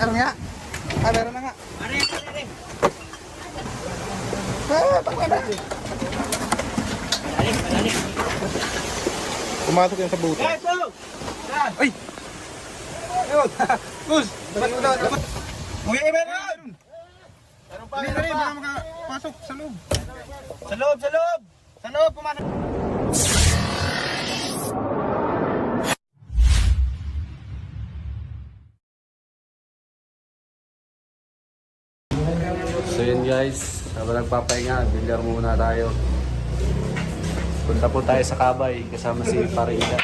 Ano nga? Ah, meron na nga. Are. Pagkala. Pumasok yan sa buto. Ay! Ayun! Gus! Ba't mo daw? Uy, meron! Meron pa, meron pa. Baka makapasok sa loob. Sa loob, sa loob! Sa loob, pumasok. So yun guys, habang nagpapahinga, bilyar muna tayo. Punta po tayo sa Kabay, kasama si Parida.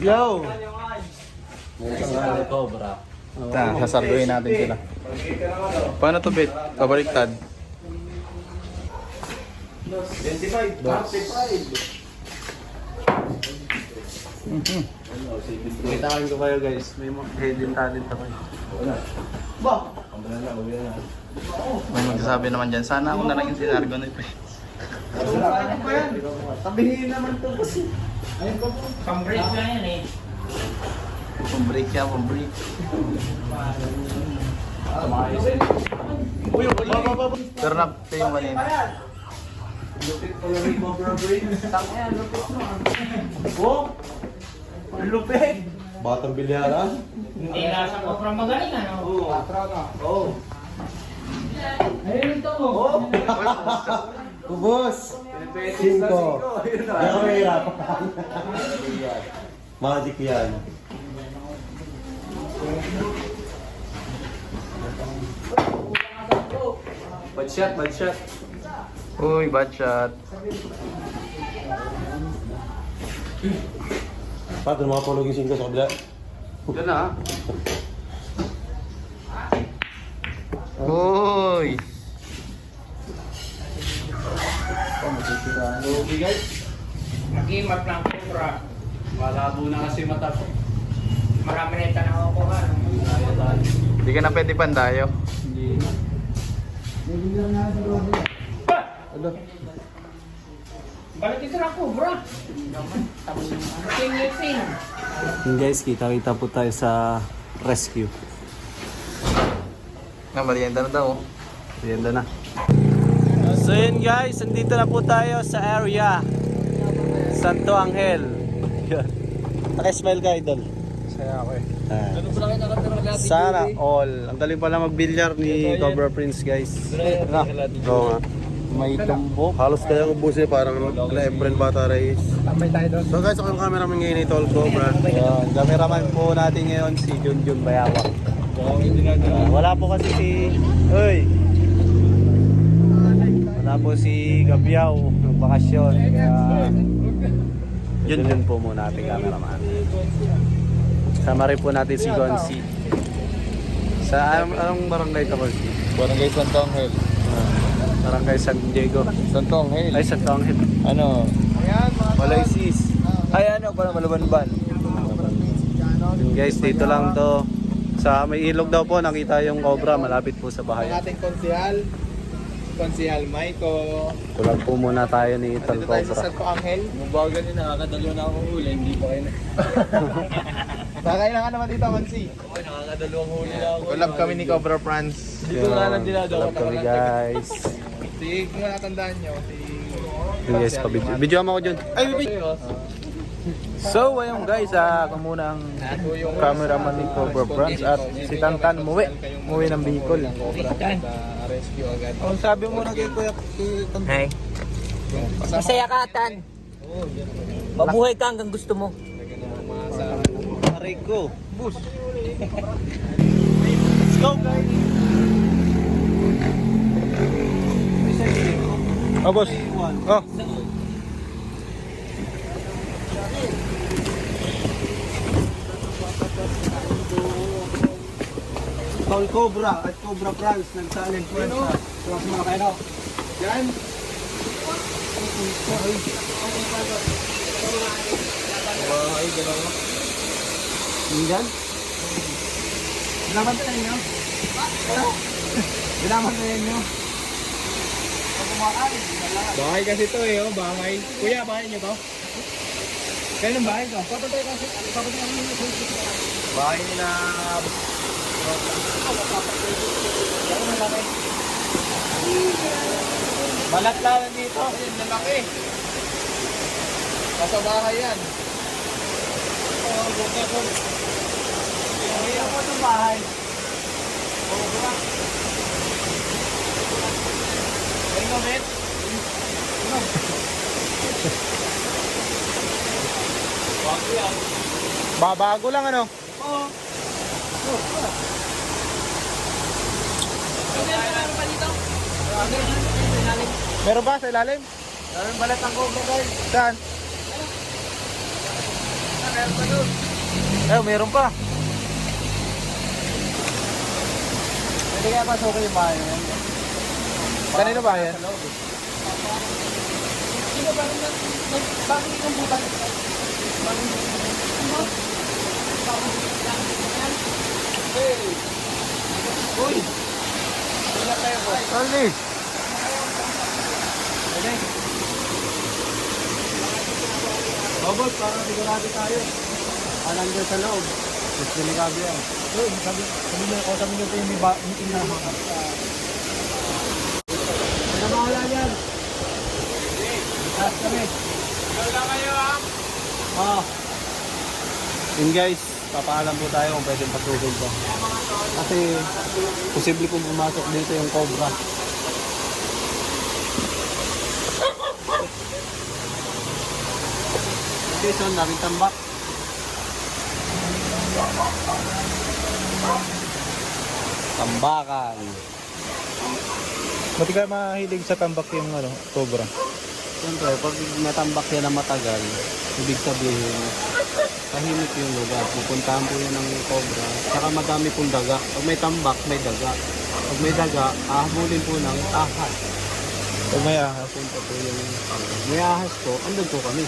Yo! May isang cobra. Sasarduin natin sila. Paano to, Bet? Pabaliktad. 25. Kitaan ko kayo guys, may hidden talent ako. May magsasabi naman dyan, sana ako na lang yung sinargo na ito. Sabihin naman to kasi. Pang-break na yan eh. Pambreak yan, pambreak. Pero na ito yung kanina. Lupit pala rin mo, bro, brain. Tama yan, lupit mo. Oh! Lupit! Batang bilyaran? Hindi nasa ko from magaling ano? Oo. Oo. Ayun ito mo. Oo. Kubos! 5. Yan ang hirap. Magic yan. Bad shot, bad shot. Uy, bad shot. Pato, mga pulog yung 5 sa kabila. Yan na. Uy! Okay guys. Nag-imat lang kubra. Malabo na kasi mata ko. Marami na ito nakukuha. Hindi ka na pwede pandayo. Hindi. Balik ito na kubra. Sing-sing. Yun guys, kita-kita po tayo sa rescue. Merienda na daw. Merienda na. So yun guys, nandito na po tayo sa area Santo Angel. Naka-smile ka, idol. Saya ako eh. Sana all. Ang galing pala magbilyar ni Cobra Prince guys. Oo nga. May tumbok. Halos kaya ubusin parang Efren Bata Reyes. So guys, ako yung cameraman ngayon ni Tol Cobra. Yan, cameraman po natin ngayon si Junjun Bayawak. Wala po kasi si... Uy! Wala po si Gabiao ng bakasyon. Kaya... Junjun po muna ating cameraman. Sama rin po natin si Gonzi. Sa anong barangay ka, Gonzi? Barangay Santo Angel. Barangay San Diego. Santo Angel. Ay, Santo Angel. Ano? Malaysis. Ay, ano? Para Malabanban. Yun guys, dito lang to. Sa may ilog daw po, nakita yung cobra. Malapit po sa bahay. Ang ating konsihal Maiko. Tulad po muna tayo ni Tol Dito tayo sa Cobra. Santo Angel. Mabagal yun, nakakadalo na akong huli. Hindi pa kayo na. Nakakailangan naman dito, Mansi. Okay, nakakadalawang huli na ako. Collab kami ni Cobra France. Dito na lang dinadawa. Tulad kami guys. Kung natandaan nyo, Yun guys, pabidyo. Video mo ako dyan. Ay, bibig! So, ayun guys, ako muna ang cameraman ni Cobra France at si Tantan umuwi ng Bicol. Rescue agad. Oh, sabi mo na kay Kuya Tantan. Hi. Masaya ka, Tan. Mabuhay ka hanggang gusto mo. Aray ko. Bus. Let's go guys. Oh, boss. Oh. Tol Cobra at Cobra France nagsalin po sa tuwas mga kayo. Yan. Ay, gano'n. Yan. Binaman tayo nyo. Binaman tayo nyo. Bahay kasi to eh, oh, bahay. Kuya, bahay nyo to? Kaya ng bahay to? Bahay nila... Balat lang dito. Yan, lalaki. Nasa bahay yan. Hindi ako sa bahay. Ay, no, Ben? Babago lang ano? Oo. Meron ba sa ilalim? Meron balat ang cobra, guys. Saan? Meron pa doon. Meron pa. Pwede kaya pasukin yung bahay na yan. Kanino ba yan? Bakit yung butas? Uy! Wala tayo po. Alni. Pwede. Robot, para sigurado tayo. Nandun sa loob. Gusto ni Gabi yan. Uy, sabi niyo ito yung meeting na ako. Ano bahala yan? Taas kami. Wala kayo ha? Oo. Yun guys, papaalam po tayo kung pwedeng pasukin to. Kasi posible kong pumasok dito yung cobra. Okay, so daming tambak. Tambakan. Ba't ka mahilig sa tambak yung ano, cobra? Siyempre, pag natambak yan na matagal, ibig sabihin, tahimik yung lugar. Pupuntahan po yan ng cobra. Saka madami pong daga. Pag may tambak, may daga. Pag may daga, ahabulin po ng ahas. Pag may ahas. Punta po yung may ahas po, andun po kami.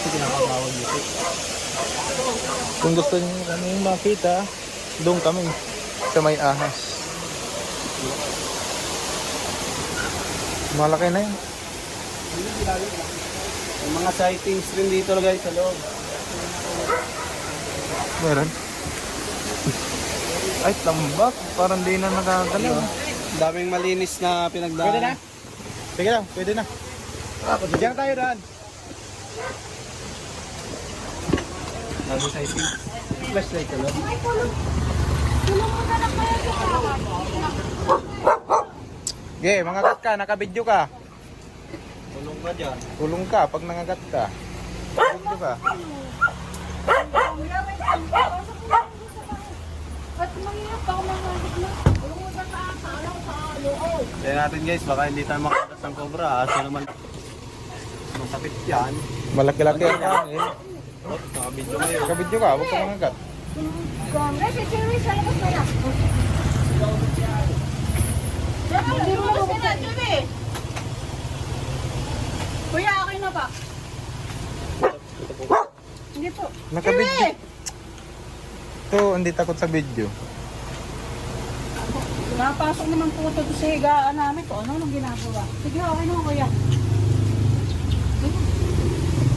Kasi kinakabawal dito. Kung gusto niyo kami makita, doon kami sa may ahas. Malaki na yun. Yung mga sightings rin dito guys sa loob. Meron. Ay, tambak. Parang di na nakagalaw. Daming malinis na pinagdaan. Pwede na? Sige lang, pwede na. Diyan tayo daan. Daming sightings. Flashlight sa loob. Okay, mangagat ka, nakabidyo ka. Tulong ka dyan. Kulong ka pag nangagat ka. Nakabidyo ka. Ba't mahirap ako mamahit na? Lumutan ka sa alaw sa loob. Kaya natin guys, baka hindi tayo makagat ng cobra. Kasi naman, masakit yan. Malaki-laki ang hangin. Oh, nakabidyo ngayon. Nakabidyo ka, huwag ka mangagat. Congress, si Chewy, sa labas na yan. Hindi mo labas ka na, Chewy. Kuya, okay na ba? Hindi po. Nakabidyo. Chewy! Ito, hindi takot sa video. Napasok naman po ito sa higaan namin kung ano nang ginagawa. Sige, okay na kuya.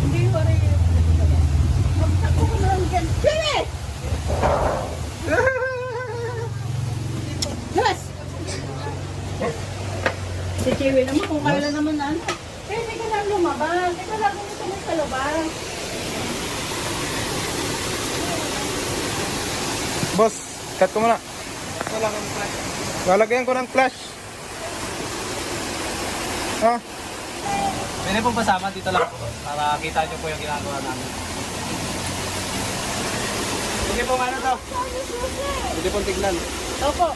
Hindi ko rin. Magtako ko na lang dyan. Chewy! Yes! Si Chewy naman kung kailan naman na ano. Eh, hindi ka lang lumabas. Ikaw lang kung gusto mo sa labas. Boss, cut ko muna. Lalagyan ko ng flash. Ha? Pwede pong pasama dito lang po. Para kita nyo po yung ginagawa namin. Sige po, ano to? Pwede pong tignan. Opo.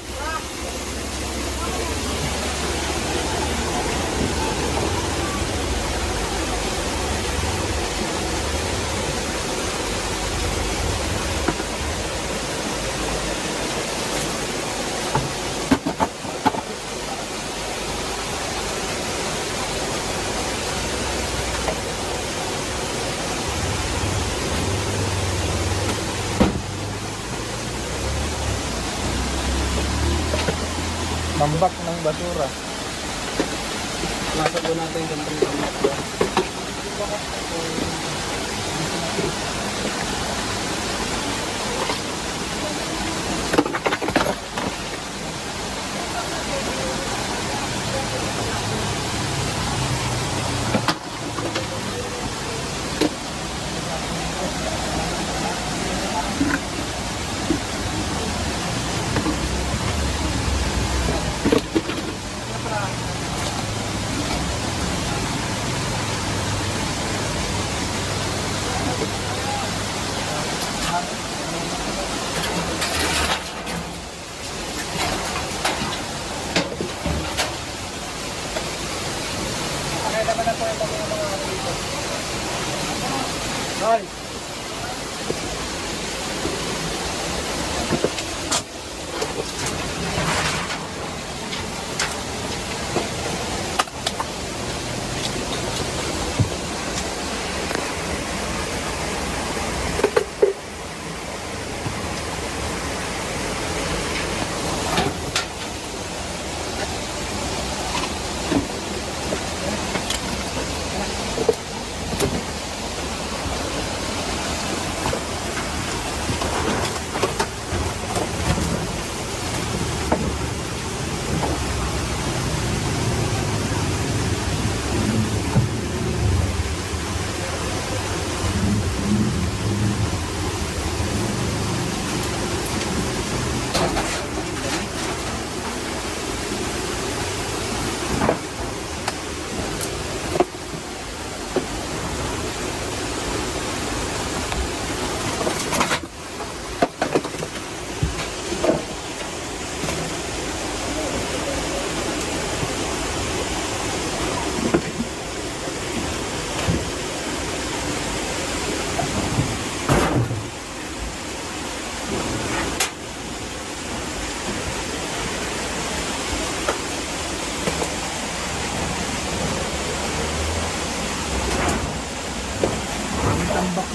Tambak ng basura. Masok po natin yung gantong tambak.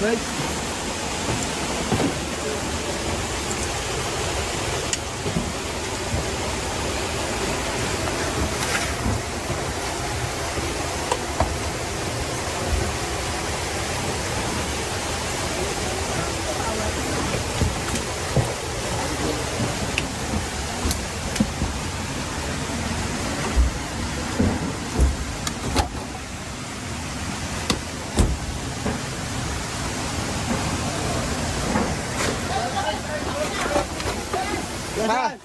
Guys. Saan?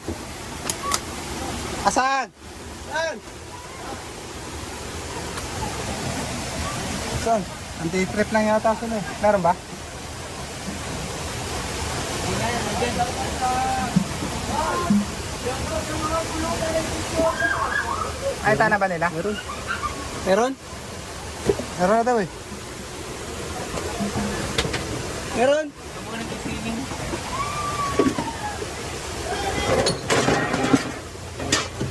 Asan? Saan? Saan? Anti-trip lang yata sila eh. Meron ba? Ay, tana ba nila? Meron? Meron? Meron na daw eh. Meron?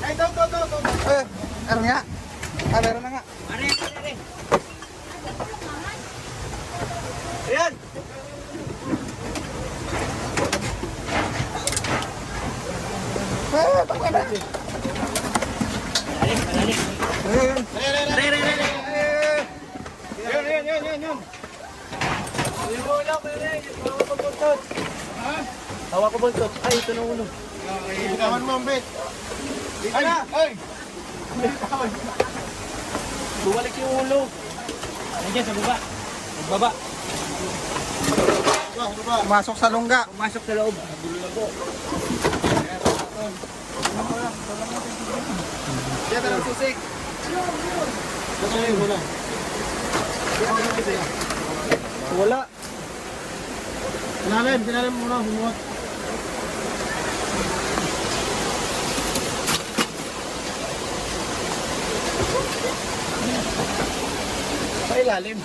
Ay, daw. Eh, meron nga. Ah, meron na nga. Ayan! Eh, takbo na. Yun. Tawa ko buntot. Ay, ito na ulo. Ikawan mo ang bit. Ay, ay. Bumalik yung ulo. Nandiyan sa baba. Baba. Pumasok sa lungga. Pumasok sa loob. Diyan na lang susik. Wala. Sinalim muna, humuot. Sa ilalim.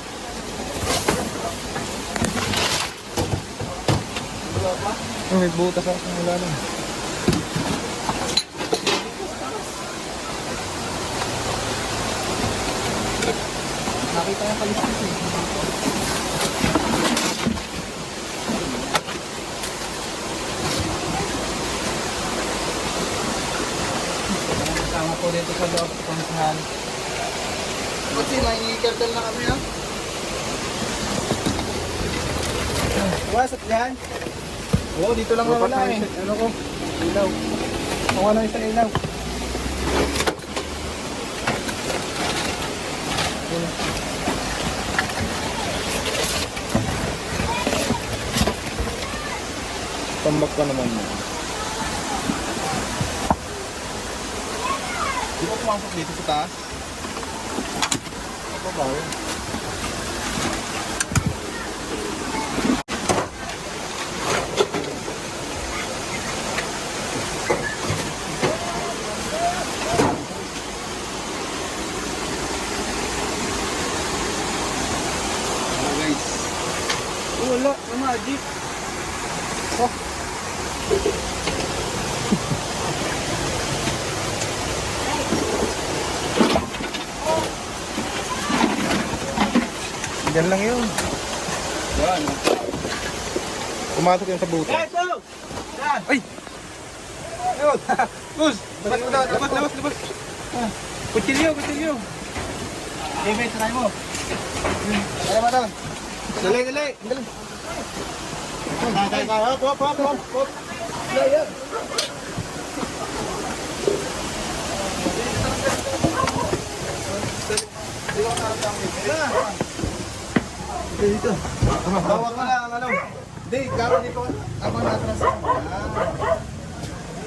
May butas ako sa ilalim. Nakita yung kalisis eh. Kasama po dito sa loob sa pangsahan. Kasi may kartel na kami ha. Wasap dyan. Oo, dito lang wala eh. Ano ko? Ilaw. Kung ano yung sa ilaw. Tambak ka naman mo. Di ba pumasok dito sa taas? Ako ba yun? Wala. Magic. Diyan lang yun. Yan. Pumasok yung sa buta. Ito! Ay! Ayun! Bus! Labas! Kutsilyo! David, try mo. Try mo doon. Dali! Dali. Hop. Dito. Bawak mo lang, ano? Hindi, garo dito. Ako natras.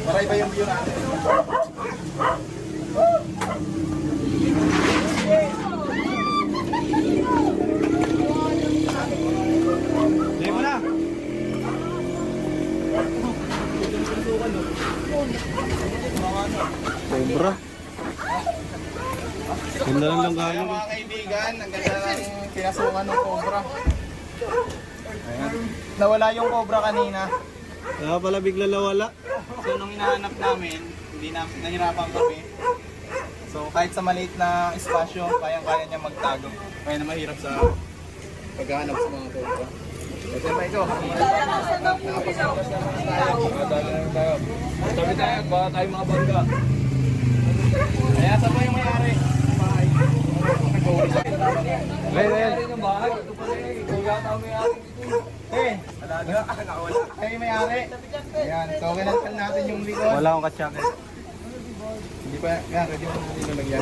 Maray ba yung view natin? Dali mo na. Sobra. Ganda lang lang Kaya mga kaibigan, ang ganda ng pinasungan ng cobra. Ayan. Nawala yung cobra kanina. Kaya pala bigla nawala. So nung hinahanap namin, hindi na nahirapan kami. So kahit sa maliit na espasyo, kayang-kaya niya magtago. Kaya na mahirap sa paghahanap sa mga cobra. Ito ba ito? Sabi tayo, baka tayo mga bangga. Kaya saan mo yung may-ari? May-ari ng bahay. Ito pala eh. Ikaw yata ang may-ari. Alaga. Nakawala. Kayo yung may-ari. Ayan. So, kinantal natin yung likod. Wala akong katsake. Hindi pa. Yan. Ready mo natin yung lagyan.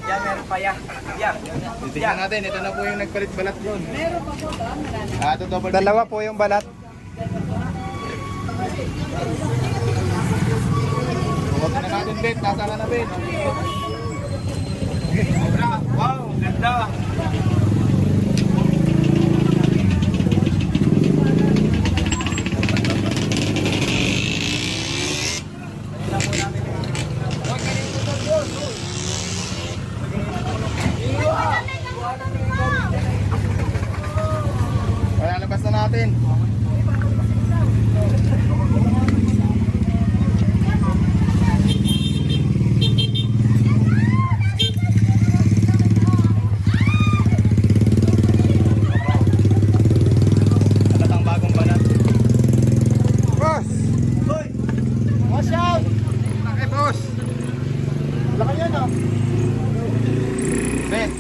Yan, meron pa yan. Yan. Titignan natin. Ito na po yung nagpalit-balat doon. Meron pa po ba? Marami. Ito double. Dalawa po yung balat. Bukatin na natin, Bet. Nasaan ka na, Bet? Wow, ganda. Lalabas na natin. Ang bagong balat. Boss! Hoy! Watch out! Laki, boss! Laki yan, oh. Bet!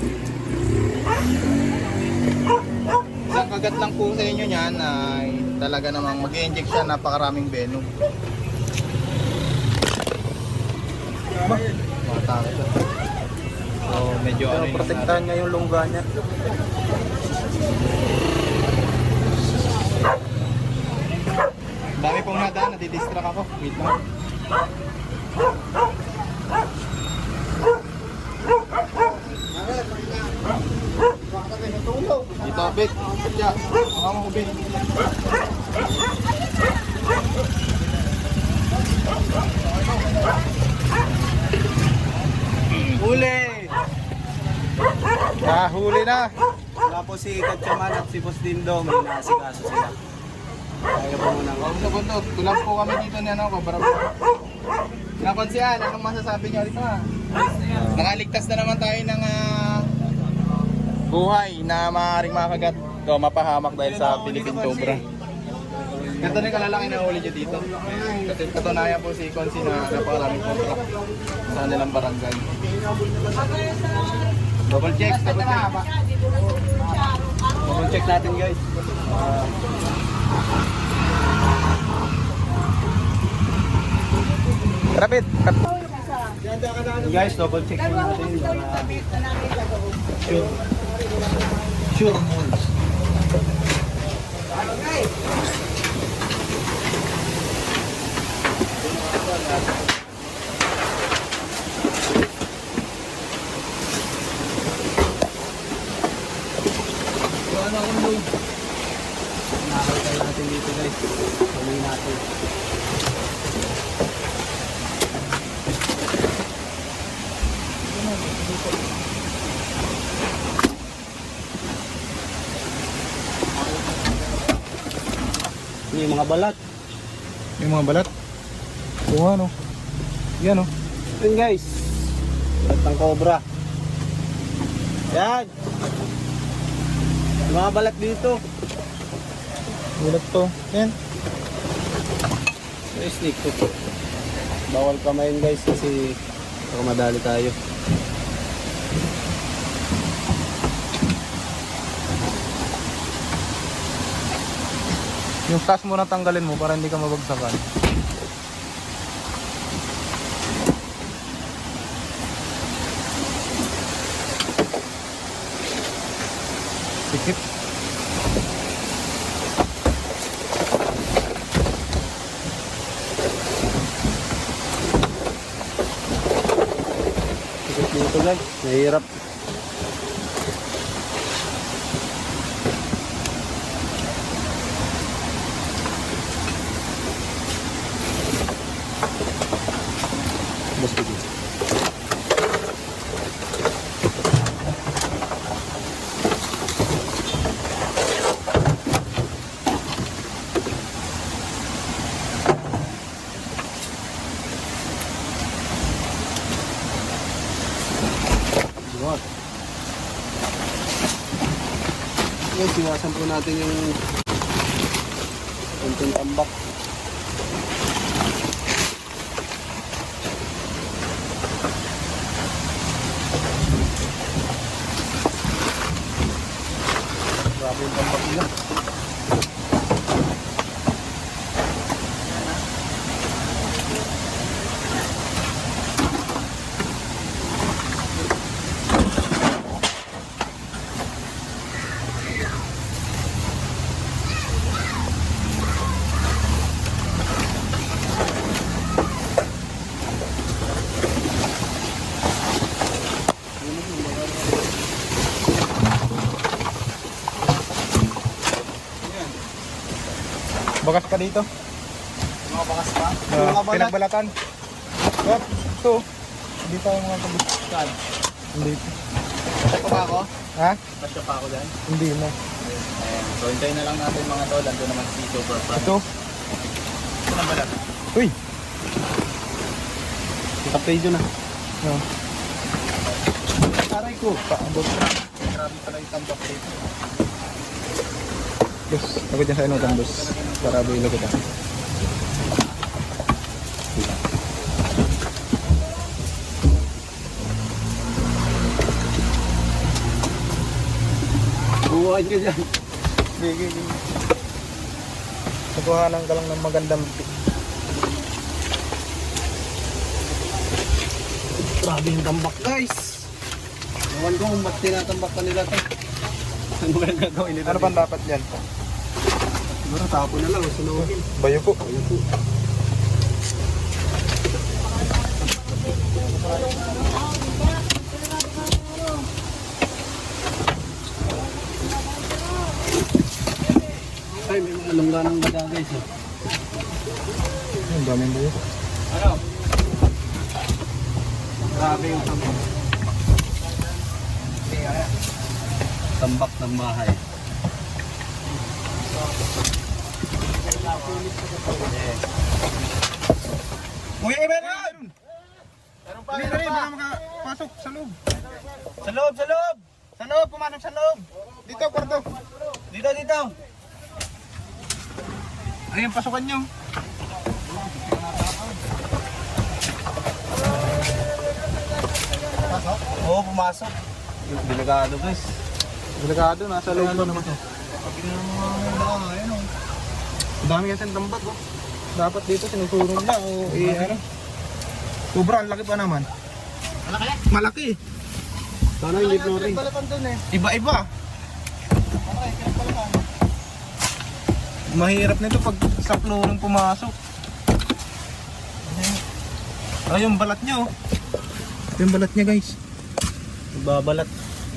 Isang kagat lang po sa inyo niyan ay talaga namang mag-i-inject siya, napakaraming venom. Matake siya. So, medyo Pero yung protektahan niya yung lungga niya. dami pong nadaan, nadidistract ako. Wait lang. Dito, Bet. Kaya, baka mo, Bet. Huli! Huli na. Wala po si Katyaman at si Boss Dindo. May naasikaso sila. Kaya po muna. Huwag sa bundok. Tulang po kami dito ni ano ko. Nakonsihan, anong masasabi niyo dito ha? Nakaligtas na naman tayo ng buhay na maaaring makagat o mapahamak dahil sa Philippine Cobra. Ganito na yung kalalaki na huli niyo dito. Kasi katunayan po si Consi na napakaraming cobra sa kanilang barangay. Double check, double check. Double check natin guys. Rapid, cut. Guys, double check natin. Sure. Sure. Nakakita natin dito guys. Tuloy natin. Ini yung mga balat. Yung mga balat. Oo ano. Yan oh. Yun guys. Balat ng cobra. Yan. Yung mga balat dito. Bulat to. Yan. So, snake to. Bawal kamayin guys kasi baka madali tayo. Yung taas muna tanggalin mo para hindi ka mabagsakan. Sikip. Sikip dito guys. Mahirap. Bos begini. Guys, iwasan po natin yung Konting tambak. Grabe yung tambak nila. Bakas pa dito. Mga bakas pa. Pinagbalatan. Yep. Ito. Hindi tayo mga kabit. Saan? Hindi. Pasya pa ba ako? Ha? Pasya pa ako dyan. Hindi na. Ayan. So, hintayin na lang natin mga tol. Ando naman si Super Front. Ito. Ito na balat. Uy. Kapedyo na. No. Aray ko. Paabot na. Grabe pala yung tambak dito. Bus. Ako dyan sa inutan, bus. Para bilo kita. Buwan ka dyan. Sige. Nakuhanan ka lang ng magandang pick. Grabe yung tambak guys. Ewan ko kung ba't tinatambak pa nila ito. Ano ba yung gagawin nila? Ano bang dapat yan? Siguro tapo na lang. Sunugin. Bayo po. Ay, may mga lungganang baga guys. Ang daming bayo. Ano? Grabe yung tambak. Tambak ng bahay. Kuya Iberon! Meron pa, Hindi na rin, baka makapasok sa loob. Sa loob, sa loob! Sa loob, pumasok sa loob. Dito, kwarto. Dito, dito! Ayun, pasukan nyo. Oo, pumasok. Delikado guys. Delikado, nasa loob na naman. Pagkina mo mga ayun o. Ang dami kasi ng tambak, oh. Dapat dito sinusurong na o ano. Sobra, ang laki pa naman. Malaki? Malaki. Sana hindi flooring. Iba-iba. Mahirap nito pag sa flooring pumasok. Ay, yung balat niya, oh. Yung balat niya, guys. Babalat.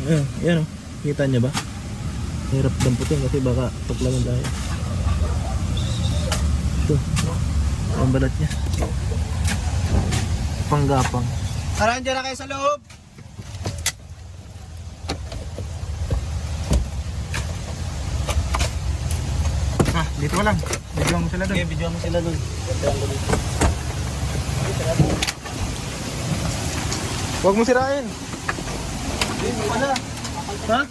Ayan, yan, oh. Kita niya ba? Hirap damputin kasi baka tuklaman tayo. Ito. Ang balat niya. Panggapang. Tara, dyan na kayo sa loob. Ah, dito ka lang. Video mo sila doon. Okay, video mo sila dun. Huwag mo sirain. Dito pala. Ha?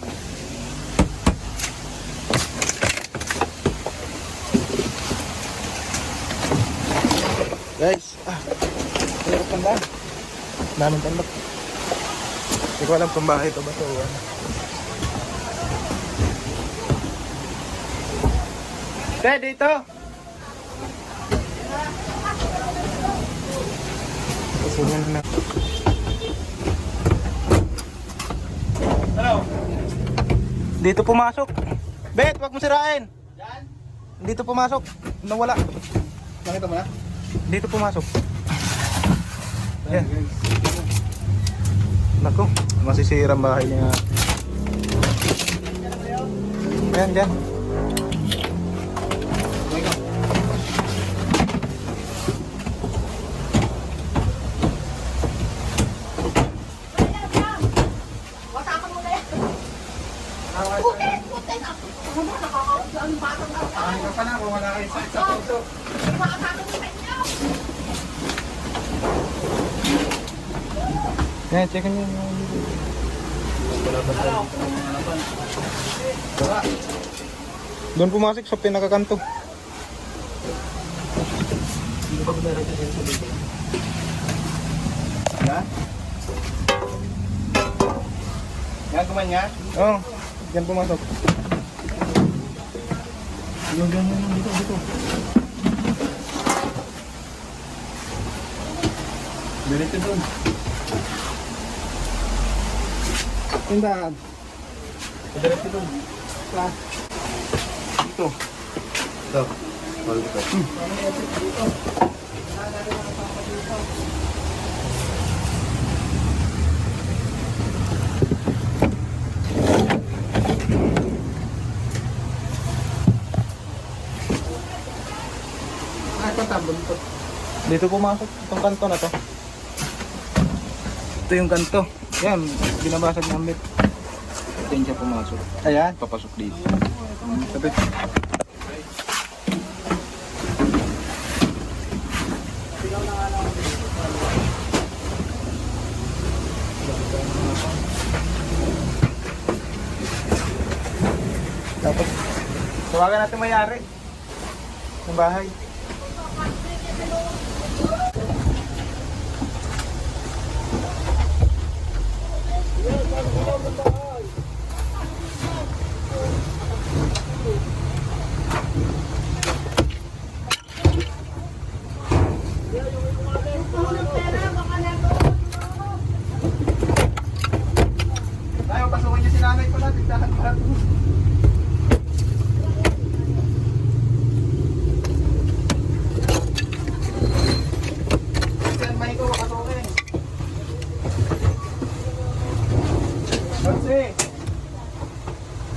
Guys, hirap ng daan. Daming tambak. Hindi ko alam kung bahay ito ba ito. Te, dito! Kasunyan na. Ano? Dito pumasok. Bet, wag mo sirain. Yan? Dito pumasok. Nawala. Nakita mo na? Dito pumasok. Yan. Naku, masisira ang bahay niya. Yan, dyan. Ano pa na kung wala kayo sa puso. Yan, check nyo yung doon pumasok sa pinakakanto. Yan? Yan, kumanya? Oo. Diyan pumasok. Yung dito. Diretso doon. Tindahan. Diretso doon. Dito. Ito. Hold ito. Dito pumasok. Itong kanto na to. Ito yung kanto. Yan, binabasag ng ambit. Ito yung siya pumasok. Ayan. Papasok dito. Sabi. Tapos, tawagan natin may-ari ng bahay. Tayo, pasukin niyo si nanay ko natin. Dahan para po. Saan may ko, pasukin. Mansi!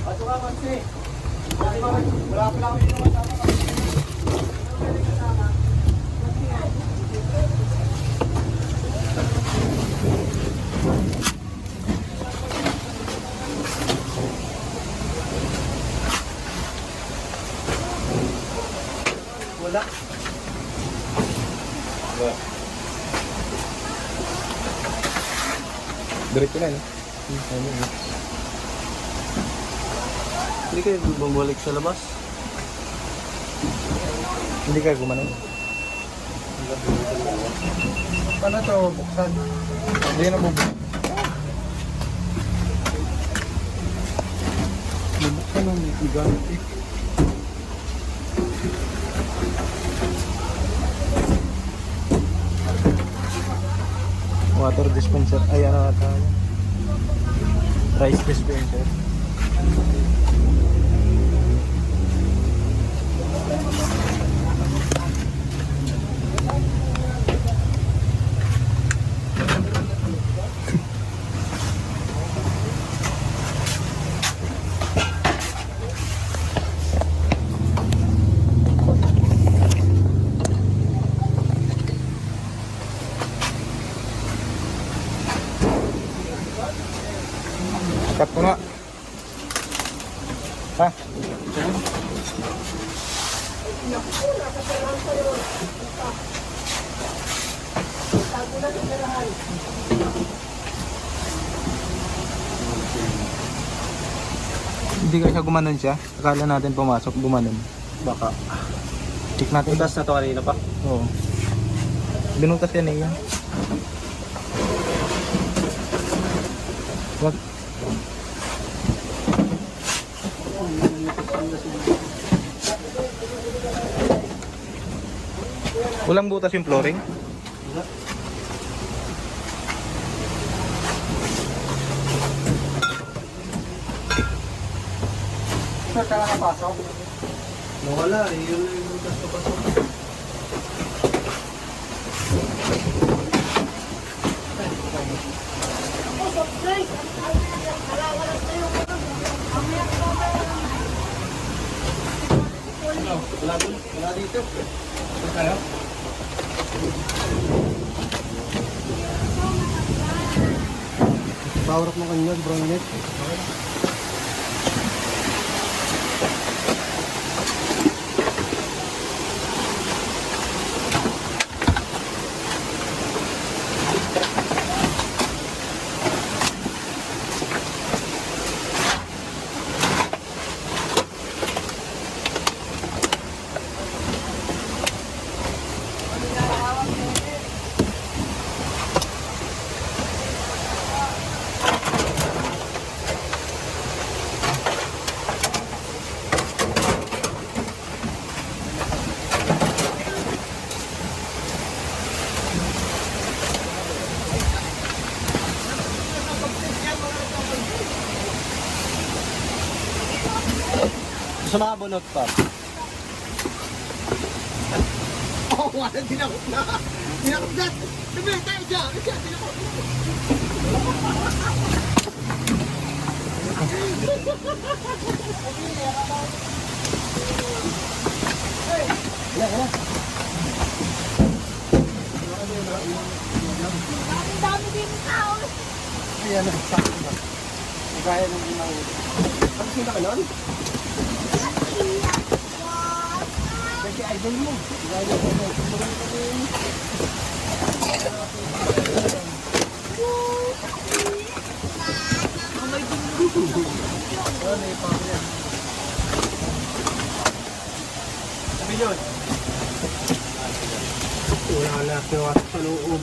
Pasok ka, Mansi! Wala pa lang yung mga tama. Wala. Diretso na, no? Hindi kayo bumalik sa labas. Hindi kayo gumanon. Paano to? Buksan. Hindi na bubuk. Bubuksan ng gamit eh. Water dispenser. Ay, ano ata. Rice dispenser. Cut ko nga. Ha? Hindi kasi gumanon siya. Akala natin pumasok, gumanon. Baka. Check natin. Butas na to kanina pa. Oo. Binutas yan eh yan. Wag. Walang butas yung flooring? Saan ka nakapasok? Nawala eh. Yun lang yung butas na pasok. Wala dito. Ano? Power up mo kanina, brown net. Sa mga bunot pa. Oh, wala dinakot na. Dinakot na. Sabi, tayo dyan. Dinakot. Ang dami din tao. Ayan, sakto na. Gaya ng inaw. Ano sila ka nun? Kasi idol mo. Gaya ng inaw. Sabi yun. Wala na. Piwasok sa loob.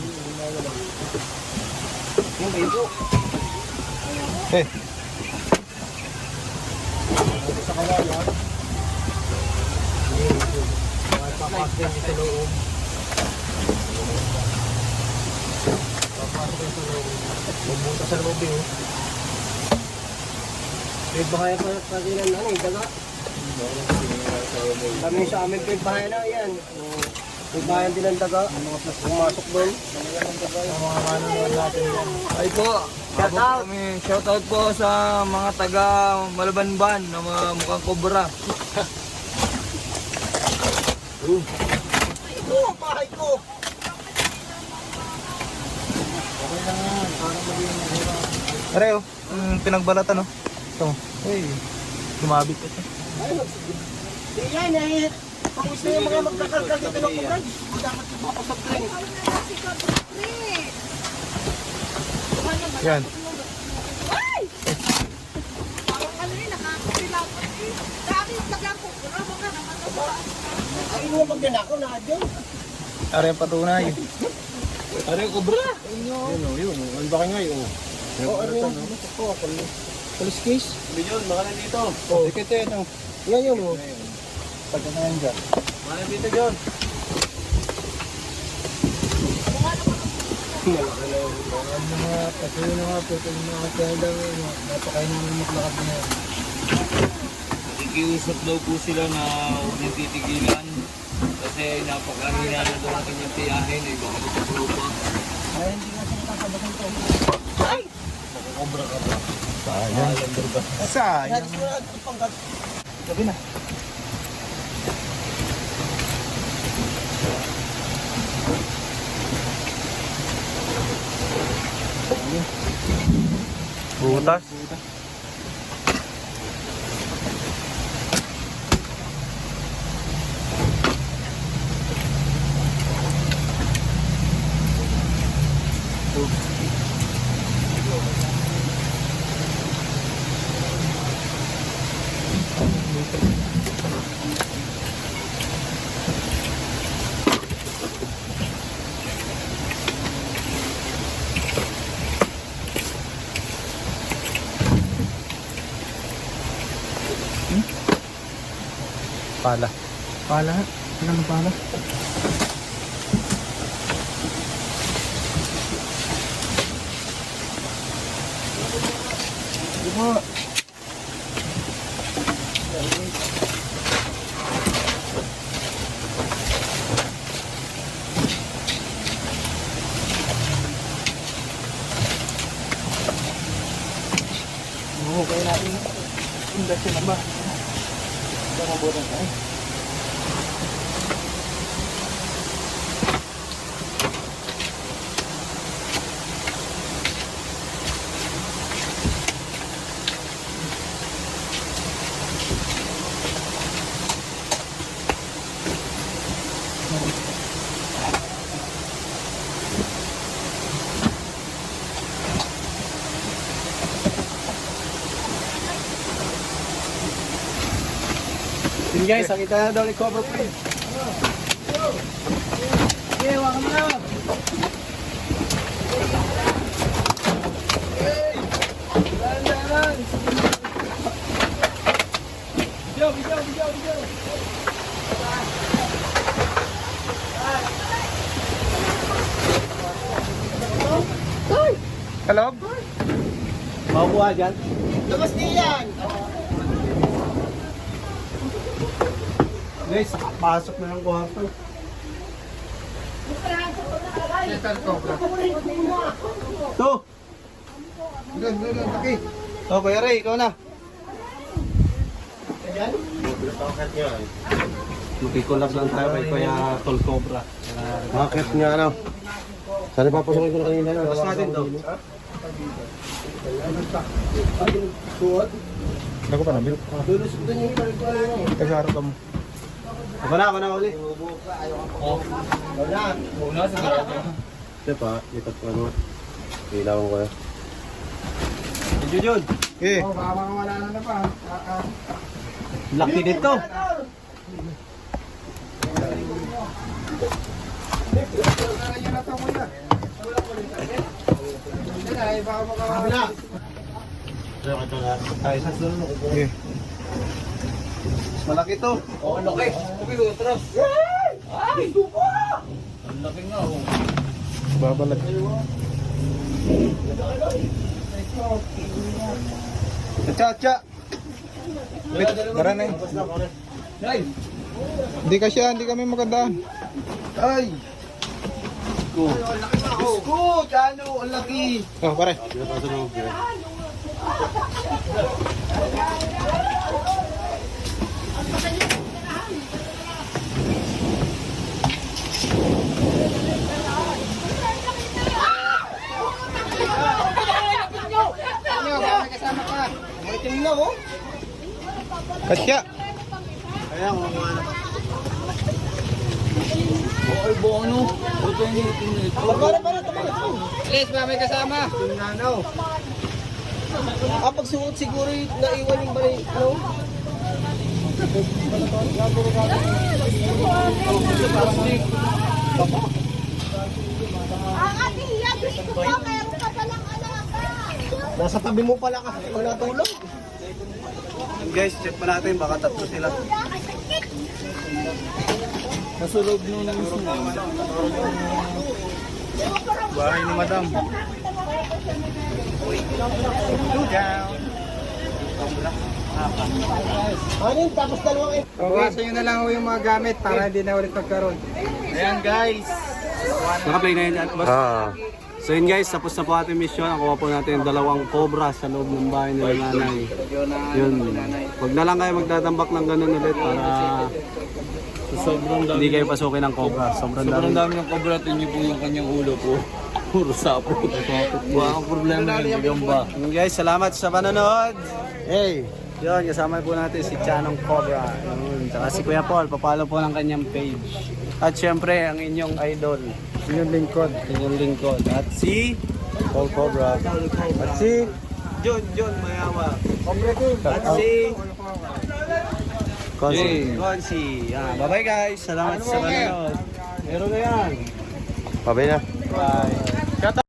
Yung bayo. Eh, Sa kawala. Papasok yan sa loob. Papasok yan sa loob. Magbuta sa loob yun. May bahaya pa natin ng ano, daga. Kami sa amin may bahaya na yan. May bahaya din ng daga. Pumasok doon. Sa mga manonood natin yan. Ay po. Shout out po sa mga taga Malabanban na mga mukhang kobra. Ito, bahay ko! Areo, pinagbalatan no? Ito. Uy, lumabit ito. Di yan eh. Kung gusto yung mga magkakalkal dito ng kubrad, dapat mapasabtring. Yan. Ay! Parang ano yun, nakakapilapan eh. Dami tagang kukura, baka naman ito. Ay, mo pag ako na dyan. Areo patunay. Areo kobra. Yun. Ano ba kayo ngayon? Oo, ano yun? Police case? Sabi yun, baka nandito. Oo. Dikit eh, no? Yan yun, oh. Pagka na yan dyan. Baka nandito John. Malaki na yun. Pati yung mga puto yung mga kaya napakain namin maglakad na yan. Nakikiusap daw po sila na huwag nang titigilan. Kasi napakahina na daw ang kanyang tiyahin. Eh, baka magkakulo pa. Ay, hindi nga siya nakakabasan to. Ay! Nakakobra ka ba? sayang. Sayang. Pangkat. Sabi na. Butas. Pala. Pala. Anong pala? Diba? Kaya natin indasyon na ba? Ito mabutan tayo. Yun guys, nakita na daw ni Cobra Prince. Okay, wakan mo na. Hey! Dahan-dahan! Video! Hello? Makukuha dyan? Labas di yan! Guys, pasok na ng kwarto. To! Laki. Oh, Kuya Ray, ikaw na. Makikulab lang tayo kay Kuya Tol Cobra. Bakit nga ano? Sana papasukin ko na kanina. Tapos natin daw. Ako pa nabil. Kasi harap ka mo. Ako na uli. Ito pa, lipat ko ano. Ilawan ko na. Jun. Eh. Baka makawala na pa. Laki dito. Ay, sa sunod ko. Eh. Malaki to. Oh, ang laki. Sabi ko, atras. Ay, dupa! Ang laki nga, oh. Babalat. Cha. Tara na. Ay! Hindi kami magandaan. Ay! Diyos ko, Jano, ang laki. Oh, pare. Kasya. Ayan, kumuha na. Ay, bono. Ito yung itinit. Yes, may kasama. Tingnan, Pag suot siguro naiwan yung balay. Ano? Ang ate hiya, dito ko, meron ka palang alaga. Nasa tabi mo pala ka. Pag natulog. guys, check pa natin, baka tatlo sila. Nasulog nung mismo. Bahay ni Madam. Ano tapos dalawang Bawasan nyo na lang yung mga gamit para hindi na ulit magkaroon. Ayan guys. Naka-play na yan, boss. So yun guys, tapos na po ating mission. Nakuha po natin yung 2 cobra sa loob ng bahay nila nanay. Yun. Huwag na lang kayo magtatambak ng ganun ulit para Sobrang dami. hindi kayo pasukin ng cobra. Sobrang Sobrang dami. dami ng cobra. Tingnan po yung kanyang ulo po. Puro sapo. Wala kang problema yung gamba. Yun guys, salamat sa panonood. Hey! Yun, kasama po natin si Chanong Cobra. Yun. Tsaka si Kuya Paul, papalo po ng kanyang page. At syempre, ang inyong idol. Yung lingkod. Inyong lingkod. At si Paul Cobra. At si John Mayawa. At si Consi. Bye-bye guys. Salamat sa panonood. Meron na yan. Pabay na. Bye.